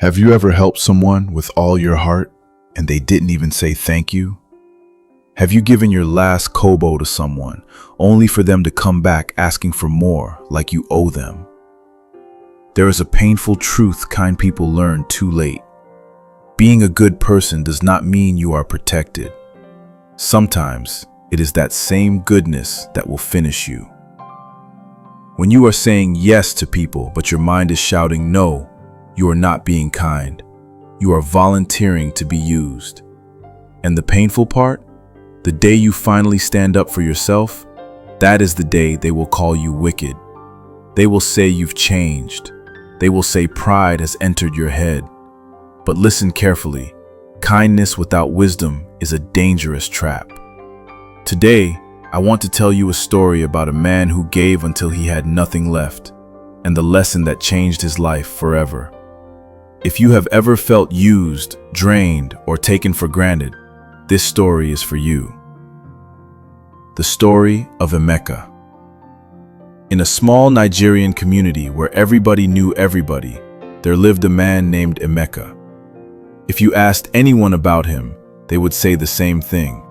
Have you ever helped someone with all your heart and they didn't even say thank you? Have you given your last kobo to someone only for them to come back asking for more like you owe them? There is a painful truth kind people learn too late. Being a good person does not mean you are protected. Sometimes it is that same goodness that will finish you. When you are saying yes to people but your mind is shouting no, you are not being kind. You are volunteering to be used. And the painful part? The day you finally stand up for yourself, that is the day they will call you wicked. They will say you've changed. They will say pride has entered your head. But listen carefully. Kindness without wisdom is a dangerous trap. Today, I want to tell you a story about a man who gave until he had nothing left, and the lesson that changed his life forever. If you have ever felt used, drained, or taken for granted, this story is for you. The story of Emeka. In a small Nigerian community where everybody knew everybody, there lived a man named Emeka. If you asked anyone about him, they would say the same thing.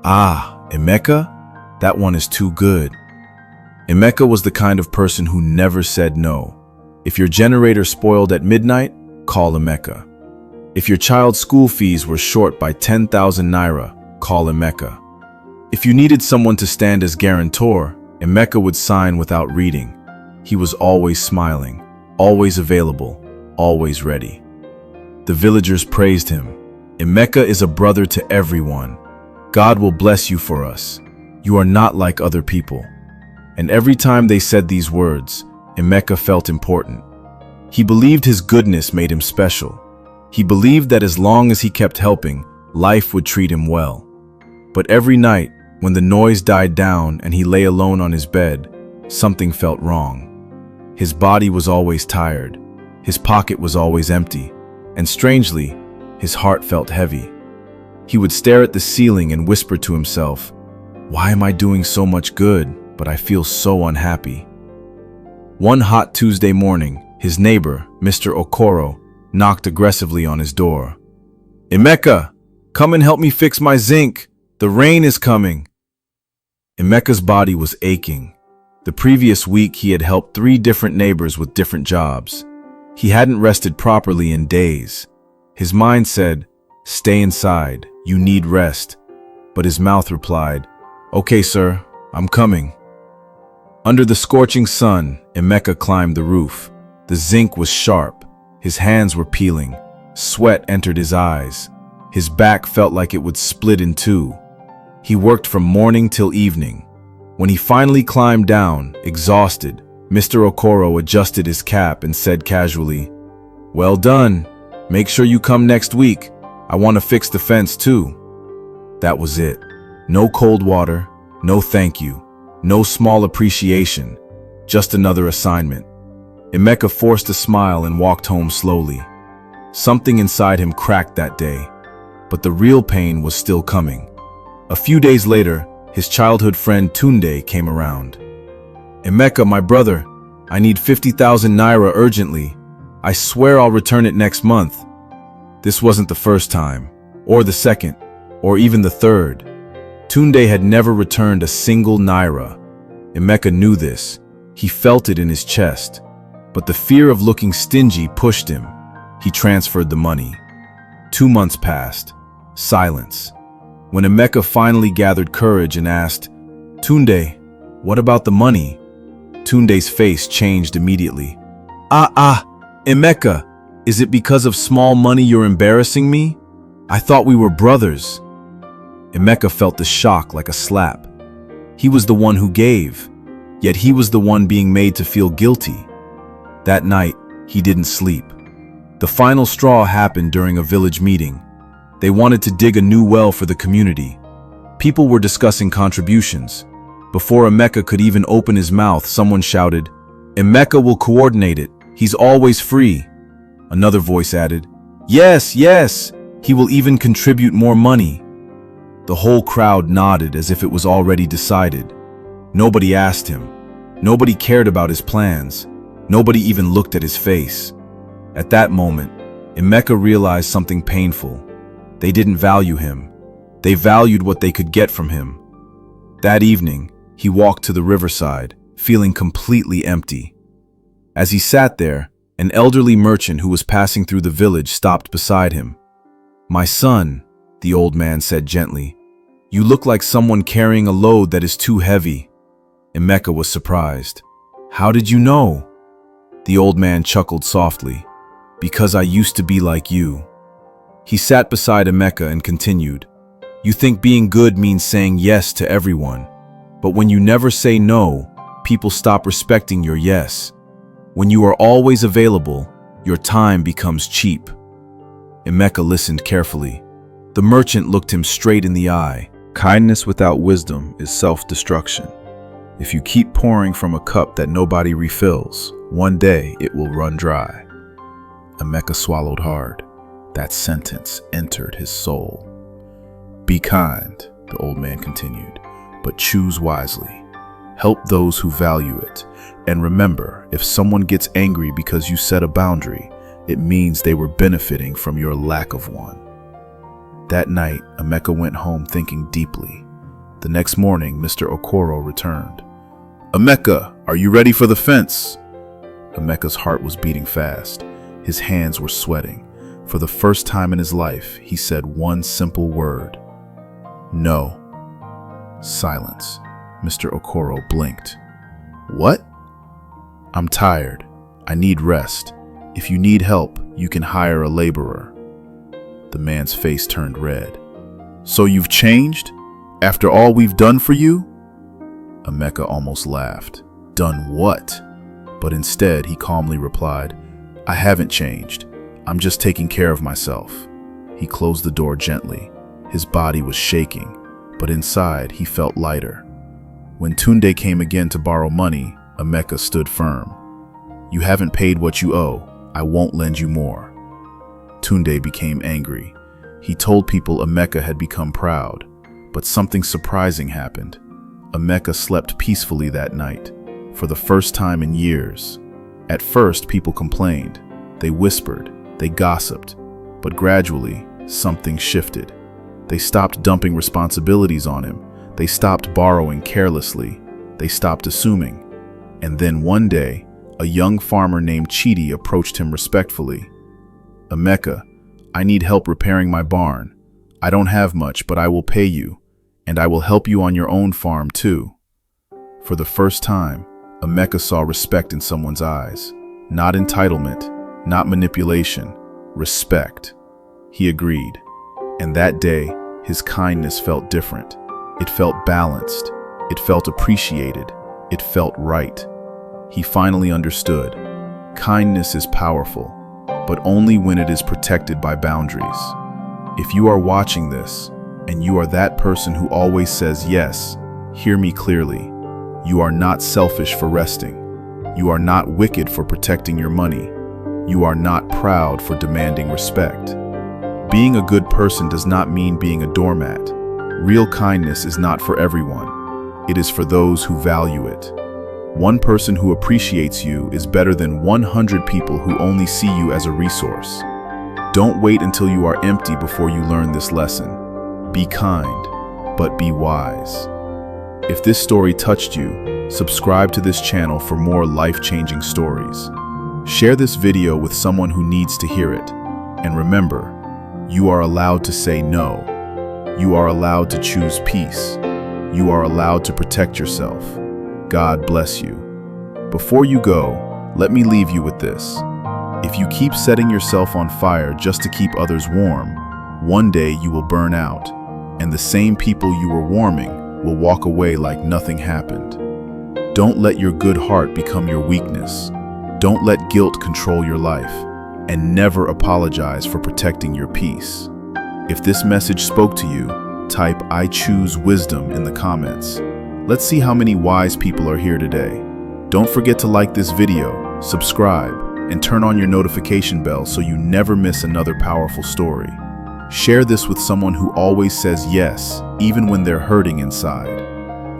Ah, Emeka? That one is too good. Emeka was the kind of person who never said no. If your generator spoiled at midnight, call Emeka. If your child's school fees were short by 10,000 naira, call Emeka. If you needed someone to stand as guarantor, Emeka would sign without reading. He was always smiling, always available, always ready. The villagers praised him. Emeka is a brother to everyone. God will bless you for us. You are not like other people. And every time they said these words, Emeka felt important. He believed his goodness made him special. He believed that as long as he kept helping, life would treat him well. But every night, when the noise died down and he lay alone on his bed, something felt wrong. His body was always tired. His pocket was always empty. And strangely, his heart felt heavy. He would stare at the ceiling and whisper to himself, "Why am I doing so much good, but I feel so unhappy?" One hot Tuesday morning, his neighbor, Mr. Okoro, knocked aggressively on his door. "Emeka, come and help me fix my zinc. The rain is coming." Emeka's body was aching. The previous week he had helped 3 different neighbors with different jobs. He hadn't rested properly in days. His mind said, "Stay inside, you need rest." But his mouth replied, "Okay, sir, I'm coming." Under the scorching sun, Emeka climbed the roof. The zinc was sharp. His hands were peeling. Sweat entered his eyes. His back felt like it would split in two. He worked from morning till evening. When he finally climbed down, exhausted, Mr. Okoro adjusted his cap and said casually, "Well done. Make sure you come next week. I want to fix the fence too." That was it. No cold water, no thank you, no small appreciation, just another assignment. Emeka forced a smile and walked home slowly. Something inside him cracked that day, but the real pain was still coming. A few days later, his childhood friend Tunde came around. "Emeka, my brother, I need 50,000 naira urgently. I swear I'll return it next month." This wasn't the first time, or the second, or even the third. Tunde had never returned a single naira. Emeka knew this. He felt it in his chest. But the fear of looking stingy pushed him. He transferred the money. 2 months passed. Silence. When Emeka finally gathered courage and asked, "Tunde, what about the money?" Tunde's face changed immediately. Emeka, is it because of small money you're embarrassing me? I thought we were brothers." Emeka felt the shock like a slap. He was the one who gave, yet he was the one being made to feel guilty. That night, he didn't sleep. The final straw happened during a village meeting. They wanted to dig a new well for the community. People were discussing contributions. Before Emeka could even open his mouth, someone shouted, "Emeka will coordinate it. He's always free." Another voice added, "Yes, yes, he will even contribute more money." The whole crowd nodded as if it was already decided. Nobody asked him. Nobody cared about his plans. Nobody even looked at his face. At that moment, Emeka realized something painful. They didn't value him. They valued what they could get from him. That evening, he walked to the riverside, feeling completely empty. As he sat there, an elderly merchant who was passing through the village stopped beside him. "My son," the old man said gently, "you look like someone carrying a load that is too heavy." Emeka was surprised. "How did you know?" The old man chuckled softly. "Because I used to be like you." He sat beside Emeka and continued, "You think being good means saying yes to everyone. But when you never say no, people stop respecting your yes. When you are always available, your time becomes cheap." Emeka listened carefully. The merchant looked him straight in the eye. "Kindness without wisdom is self-destruction. If you keep pouring from a cup that nobody refills, one day it will run dry." Emeka swallowed hard. That sentence entered his soul. "Be kind," the old man continued, "but choose wisely. Help those who value it. And remember, if someone gets angry because you set a boundary, it means they were benefiting from your lack of one." That night, Emeka went home thinking deeply. The next morning, Mr. Okoro returned. "Emeka, are you ready for the fence?" Emeka's heart was beating fast. His hands were sweating. For the first time in his life, he said one simple word. "No." Silence. Mr. Okoro blinked. "What?" "I'm tired. I need rest. If you need help, you can hire a laborer." The man's face turned red. "So you've changed? After all we've done for you?" Emeka almost laughed. "Done what?" But instead, he calmly replied, "I haven't changed. I'm just taking care of myself." He closed the door gently. His body was shaking, but inside he felt lighter. When Tunde came again to borrow money, Emeka stood firm. "You haven't paid what you owe. I won't lend you more." Tunde became angry. He told people Emeka had become proud, but something surprising happened. Emeka slept peacefully that night, for the first time in years. At first, people complained. They whispered. They gossiped. But gradually, something shifted. They stopped dumping responsibilities on him. They stopped borrowing carelessly. They stopped assuming. And then one day, a young farmer named Chidi approached him respectfully. "Emeka, I need help repairing my barn. I don't have much, but I will pay you, and I will help you on your own farm too." For the first time, Emeka saw respect in someone's eyes. Not entitlement, not manipulation, respect. He agreed. And that day, his kindness felt different. It felt balanced. It felt appreciated. It felt right. He finally understood. Kindness is powerful, but only when it is protected by boundaries. If you are watching this, and you are that person who always says yes, hear me clearly. You are not selfish for resting. You are not wicked for protecting your money. You are not proud for demanding respect. Being a good person does not mean being a doormat. Real kindness is not for everyone. It is for those who value it. One person who appreciates you is better than 100 people who only see you as a resource. Don't wait until you are empty before you learn this lesson. Be kind, but be wise. If this story touched you, subscribe to this channel for more life-changing stories. Share this video with someone who needs to hear it. And remember, you are allowed to say no. You are allowed to choose peace. You are allowed to protect yourself. God bless you. Before you go, let me leave you with this. If you keep setting yourself on fire just to keep others warm, one day you will burn out, and the same people you were warming will walk away like nothing happened. Don't let your good heart become your weakness. Don't let guilt control your life, and never apologize for protecting your peace. If this message spoke to you, type "I choose wisdom" in the comments. Let's see how many wise people are here today. Don't forget to like this video, subscribe, and turn on your notification bell so you never miss another powerful story. Share this with someone who always says yes, even when they're hurting inside.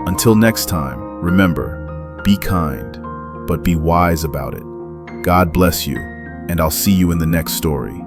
Until next time, remember, be kind, but be wise about it. God bless you, and I'll see you in the next story.